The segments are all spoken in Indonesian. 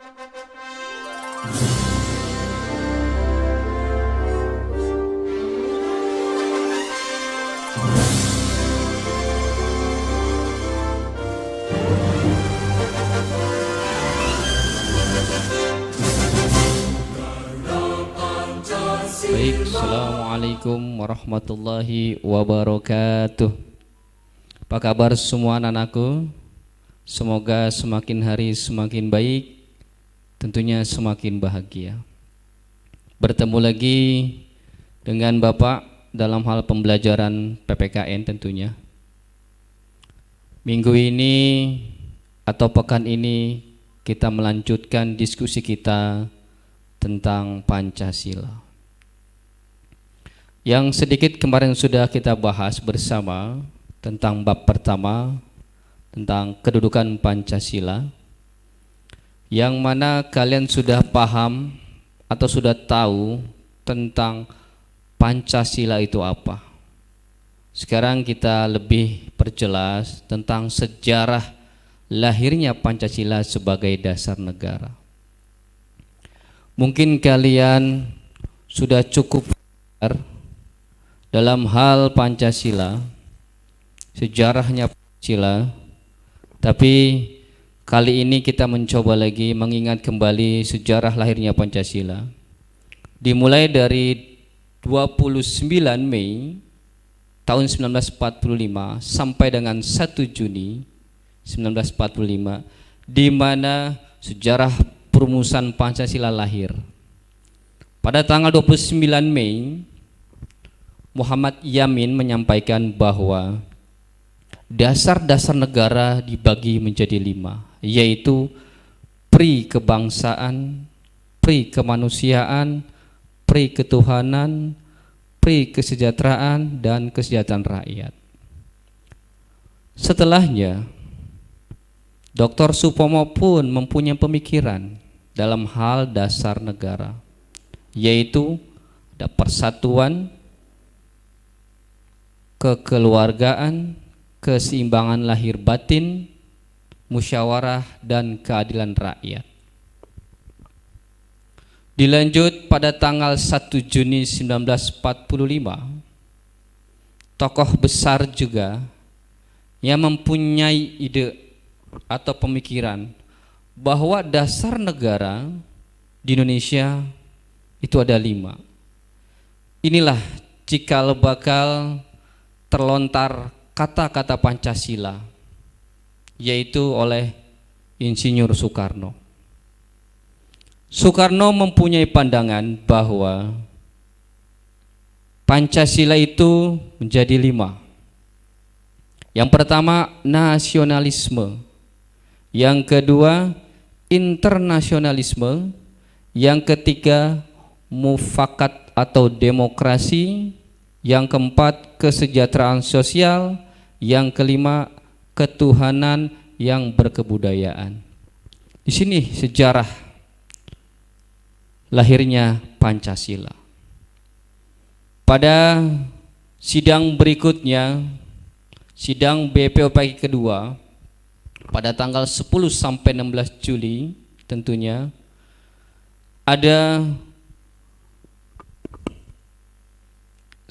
Baik, Assalamualaikum warahmatullahi wabarakatuh. Apa kabar semua anak-anakku? Semoga semakin hari semakin baik, tentunya semakin bahagia. Bertemu lagi dengan Bapak dalam hal pembelajaran PPKN tentunya. Minggu ini atau pekan ini kita melanjutkan diskusi kita tentang Pancasila. Yang sedikit kemarin sudah kita bahas bersama tentang bab pertama tentang kedudukan Pancasila, yang mana kalian sudah paham atau sudah tahu tentang Pancasila itu apa. Sekarang kita lebih perjelas tentang sejarah lahirnya Pancasila sebagai dasar negara. Mungkin kalian sudah cukup dalam hal Pancasila, sejarahnya Pancasila, tapi kali ini kita mencoba lagi mengingat kembali sejarah lahirnya Pancasila. Dimulai dari 29 Mei tahun 1945 sampai dengan 1 Juni 1945, di mana sejarah perumusan Pancasila lahir. Pada tanggal 29 Mei Muhammad Yamin menyampaikan bahwa dasar-dasar negara dibagi menjadi 5, yaitu pri kebangsaan, pri kemanusiaan, pri ketuhanan, pri kesejahteraan, dan kesejahteraan rakyat. Setelahnya, Dr. Supomo pun mempunyai pemikiran dalam hal dasar negara, yaitu ada persatuan, kekeluargaan, keseimbangan lahir batin, musyawarah, dan keadilan rakyat. Dilanjut pada tanggal 1 Juni 1945, tokoh besar juga yang mempunyai ide atau pemikiran bahwa dasar negara di Indonesia itu ada 5. Inilah cikal bakal terlontar kata-kata Pancasila, yaitu oleh Insinyur Soekarno. Soekarno mempunyai pandangan bahwa Pancasila itu menjadi 5. Yang pertama, nasionalisme. Yang kedua, internasionalisme. Yang ketiga, mufakat atau demokrasi. Yang keempat, kesejahteraan sosial. Yang kelima, ketuhanan yang berkebudayaan. Di sini sejarah lahirnya Pancasila. Pada sidang berikutnya, sidang BPOPKI kedua, pada tanggal 10 sampai 16 Juli tentunya, ada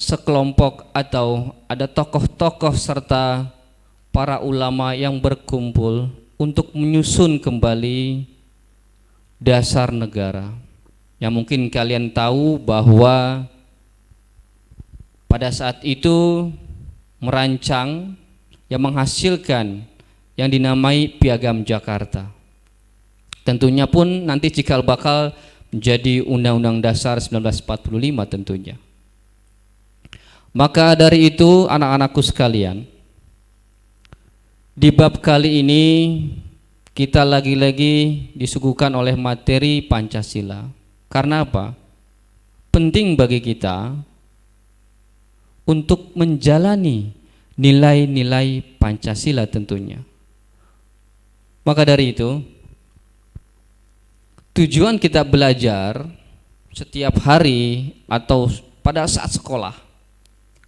sekelompok atau ada tokoh-tokoh serta para ulama yang berkumpul untuk menyusun kembali dasar negara. Yang mungkin kalian tahu bahwa pada saat itu merancang yang menghasilkan yang dinamai Piagam Jakarta. Tentunya pun nanti cikal bakal menjadi Undang-Undang Dasar 1945 tentunya. Maka dari itu anak-anakku sekalian, di bab kali ini kita lagi-lagi disuguhkan oleh materi Pancasila. Karena apa? Penting bagi kita untuk menjalani nilai-nilai Pancasila tentunya. Maka dari itu, tujuan kita belajar setiap hari atau pada saat sekolah.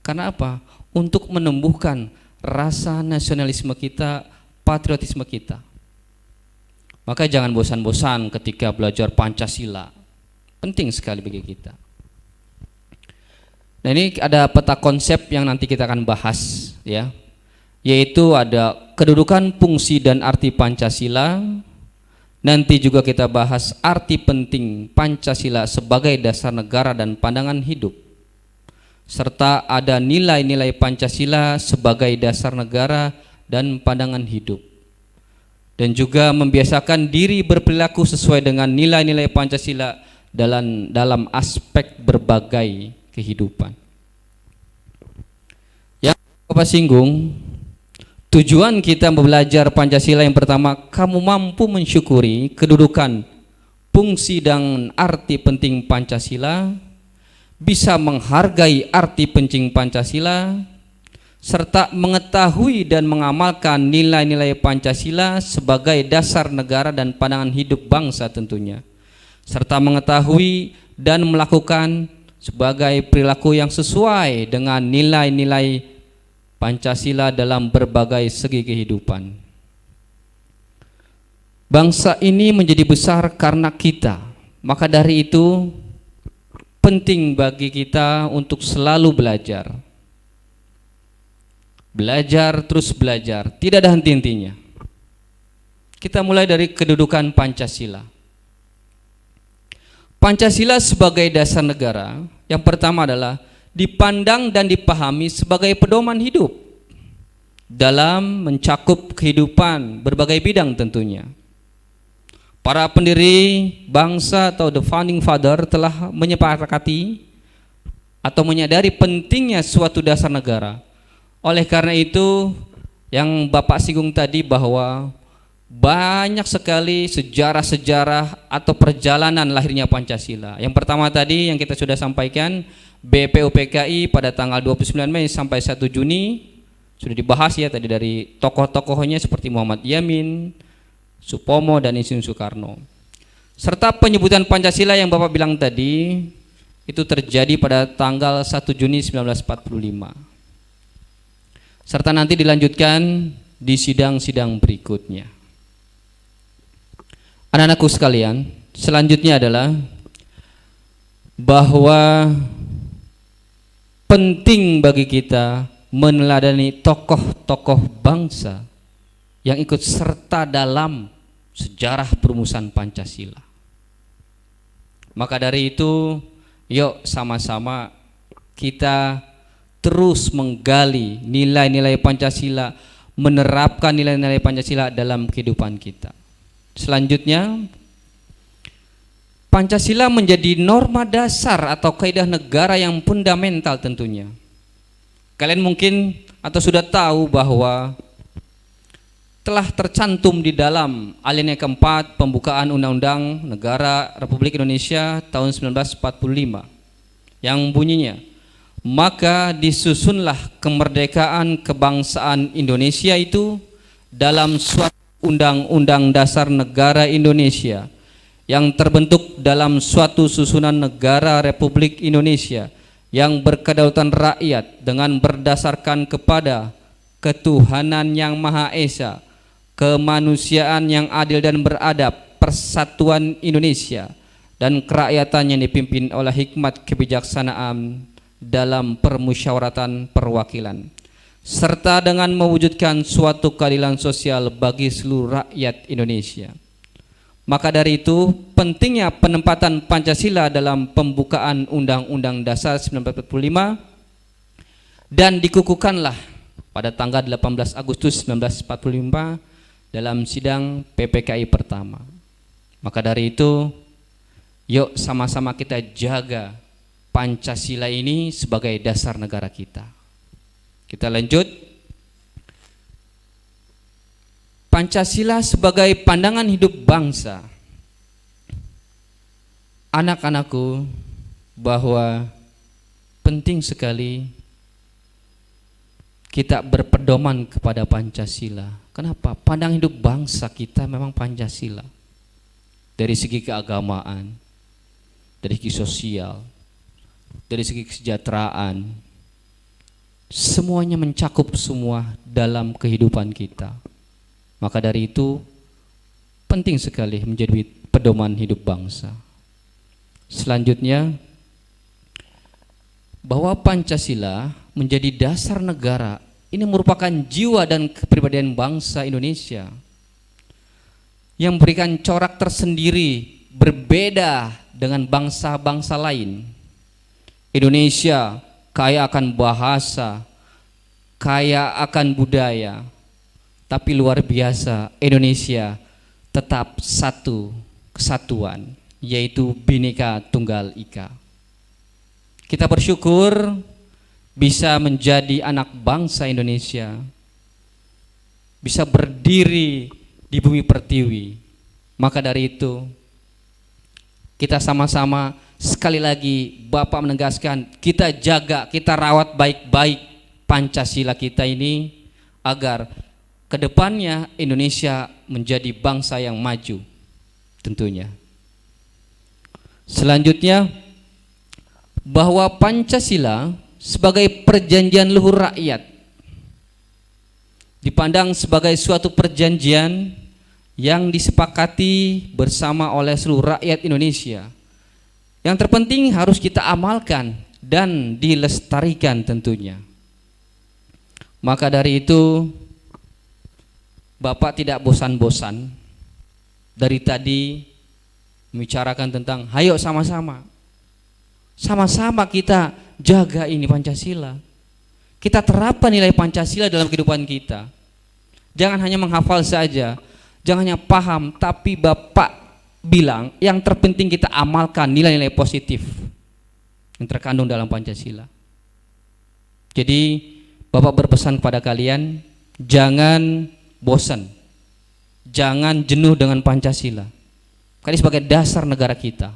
Karena apa? Untuk menumbuhkan rasa nasionalisme kita, patriotisme kita. Maka jangan bosan-bosan ketika belajar Pancasila. Penting sekali bagi kita. Nah, ini ada peta konsep yang nanti kita akan bahas ya. Yaitu ada kedudukan, fungsi dan arti Pancasila. Nanti juga kita bahas arti penting Pancasila sebagai dasar negara dan pandangan hidup. Serta ada nilai-nilai Pancasila sebagai dasar negara dan pandangan hidup. Dan juga membiasakan diri berperilaku sesuai dengan nilai-nilai Pancasila dalam aspek berbagai kehidupan. Yang Bapak singgung, tujuan kita belajar Pancasila yang pertama, kamu mampu mensyukuri kedudukan, fungsi dan arti penting Pancasila, bisa menghargai arti penting Pancasila, serta mengetahui dan mengamalkan nilai-nilai Pancasila sebagai dasar negara dan pandangan hidup bangsa tentunya, serta mengetahui dan melakukan sebagai perilaku yang sesuai dengan nilai-nilai Pancasila dalam berbagai segi kehidupan. Bangsa ini menjadi besar karena kita, maka dari itu penting bagi kita untuk selalu belajar. Belajar terus belajar, tidak ada henti-hentinya. Kita mulai dari kedudukan Pancasila. Pancasila sebagai dasar negara, yang pertama adalah dipandang dan dipahami sebagai pedoman hidup dalam mencakup kehidupan berbagai bidang tentunya. Para pendiri bangsa atau the founding father telah menyepakati atau menyadari pentingnya suatu dasar negara. Oleh karena itu, yang Bapak singgung tadi bahwa banyak sekali sejarah-sejarah atau perjalanan lahirnya Pancasila. Yang pertama tadi yang kita sudah sampaikan, BPUPKI pada tanggal 29 Mei sampai 1 Juni, sudah dibahas ya tadi dari tokoh-tokohnya seperti Muhammad Yamin, Supomo dan Insinyur Soekarno. Serta penyebutan Pancasila yang Bapak bilang tadi, itu terjadi pada tanggal 1 Juni 1945. Serta nanti dilanjutkan di sidang-sidang berikutnya. Anak-anakku sekalian, selanjutnya adalah bahwa penting bagi kita meneladani tokoh-tokoh bangsa yang ikut serta dalam sejarah perumusan Pancasila. Maka dari itu, yuk sama-sama kita terus menggali nilai-nilai Pancasila, menerapkan nilai-nilai Pancasila dalam kehidupan kita. Selanjutnya, Pancasila menjadi norma dasar atau kaidah negara yang fundamental tentunya. Kalian mungkin atau sudah tahu bahwa telah tercantum di dalam alinea keempat pembukaan Undang-Undang Negara Republik Indonesia tahun 1945 yang bunyinya, maka disusunlah kemerdekaan kebangsaan Indonesia itu dalam suatu Undang-Undang Dasar Negara Indonesia yang terbentuk dalam suatu susunan negara Republik Indonesia yang berkedaulatan rakyat dengan berdasarkan kepada ketuhanan yang Maha Esa, kemanusiaan yang adil dan beradab, persatuan Indonesia, dan kerakyatan yang dipimpin oleh hikmat kebijaksanaan dalam permusyawaratan perwakilan, serta dengan mewujudkan suatu keadilan sosial bagi seluruh rakyat Indonesia. Maka dari itu pentingnya penempatan Pancasila dalam pembukaan Undang-Undang Dasar 1945 dan dikukuhkanlah pada tanggal 18 Agustus 1945 dalam sidang PPKI pertama. Maka dari itu, yuk sama-sama kita jaga Pancasila ini sebagai dasar negara kita. Kita lanjut. Pancasila sebagai pandangan hidup bangsa. Anak-anakku, bahwa penting sekali kita berpedoman kepada Pancasila. Kenapa? Pandangan hidup bangsa kita memang Pancasila. Dari segi keagamaan, dari segi sosial, dari segi kesejahteraan, semuanya mencakup semua dalam kehidupan kita. Maka dari itu penting sekali menjadi pedoman hidup bangsa. Selanjutnya, bahwa Pancasila menjadi dasar negara ini merupakan jiwa dan kepribadian bangsa Indonesia yang memberikan corak tersendiri berbeda dengan bangsa-bangsa lain. Indonesia kaya akan bahasa, kaya akan budaya, tapi luar biasa, Indonesia tetap satu kesatuan, yaitu Bhinneka Tunggal Ika. Kita bersyukur bisa menjadi anak bangsa Indonesia, bisa berdiri di bumi pertiwi. Maka dari itu kita sama-sama sekali lagi Bapak menegaskan, kita jaga, kita rawat baik-baik Pancasila kita ini agar kedepannya Indonesia menjadi bangsa yang maju tentunya. Selanjutnya, bahwa Pancasila sebagai perjanjian luhur rakyat dipandang sebagai suatu perjanjian yang disepakati bersama oleh seluruh rakyat Indonesia. Yang terpenting harus kita amalkan dan dilestarikan tentunya. Maka dari itu Bapak tidak bosan-bosan dari tadi membicarakan tentang hayo sama-sama kita jaga ini Pancasila. Kita terapkan nilai Pancasila dalam kehidupan kita. Jangan hanya menghafal saja, jangan hanya paham, tapi Bapak bilang yang terpenting kita amalkan nilai-nilai positif yang terkandung dalam Pancasila. Jadi Bapak berpesan kepada kalian, jangan bosan, jangan jenuh dengan Pancasila. Karena sebagai dasar negara kita.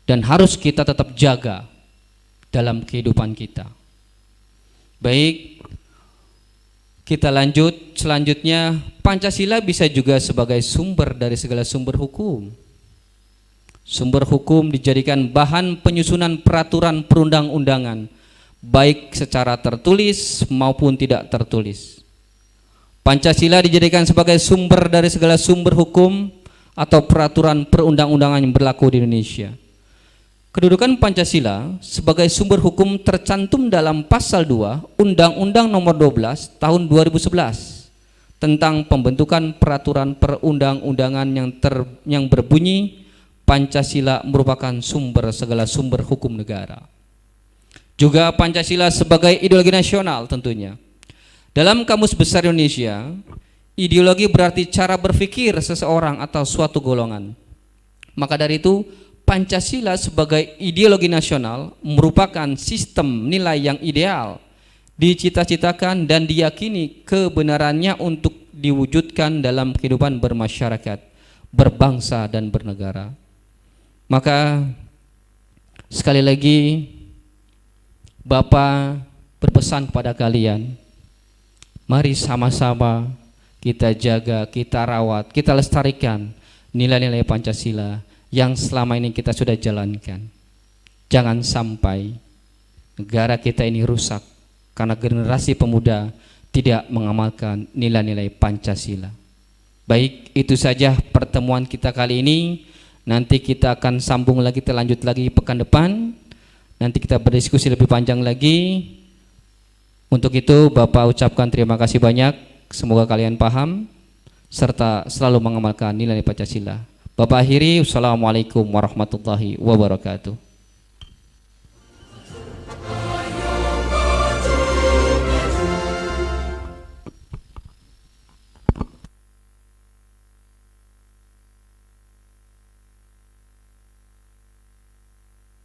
Dan harus kita tetap jaga dalam kehidupan kita. Baik, kita lanjut. Selanjutnya, Pancasila bisa juga sebagai sumber dari segala sumber hukum. Sumber hukum dijadikan bahan penyusunan peraturan perundang-undangan, baik secara tertulis maupun tidak tertulis. Pancasila dijadikan sebagai sumber dari segala sumber hukum atau peraturan perundang-undangan yang berlaku di Indonesia. Kedudukan Pancasila sebagai sumber hukum tercantum dalam pasal 2 Undang-Undang Nomor 12 Tahun 2011 tentang pembentukan peraturan perundang-undangan yang berbunyi Pancasila merupakan sumber segala sumber hukum negara. Juga Pancasila sebagai ideologi nasional tentunya. Dalam Kamus Besar Indonesia, ideologi berarti cara berpikir seseorang atau suatu golongan. Maka dari itu Pancasila sebagai ideologi nasional merupakan sistem nilai yang ideal, dicita-citakan dan diyakini kebenarannya untuk diwujudkan dalam kehidupan bermasyarakat, berbangsa dan bernegara. Maka sekali lagi Bapak berpesan kepada kalian, mari sama-sama kita jaga, kita rawat, kita lestarikan nilai-nilai Pancasila yang selama ini kita sudah jalankan. Jangan sampai negara kita ini rusak karena generasi pemuda tidak mengamalkan nilai-nilai Pancasila. Baik, itu saja pertemuan kita kali ini. Nanti kita akan sambung lagi, kita lanjut lagi pekan depan. Nanti kita berdiskusi lebih panjang lagi. Untuk itu Bapak ucapkan terima kasih banyak. Semoga kalian paham serta selalu mengamalkan nilai Pancasila. Bapak akhiri, wassalamualaikum warahmatullahi wabarakatuh.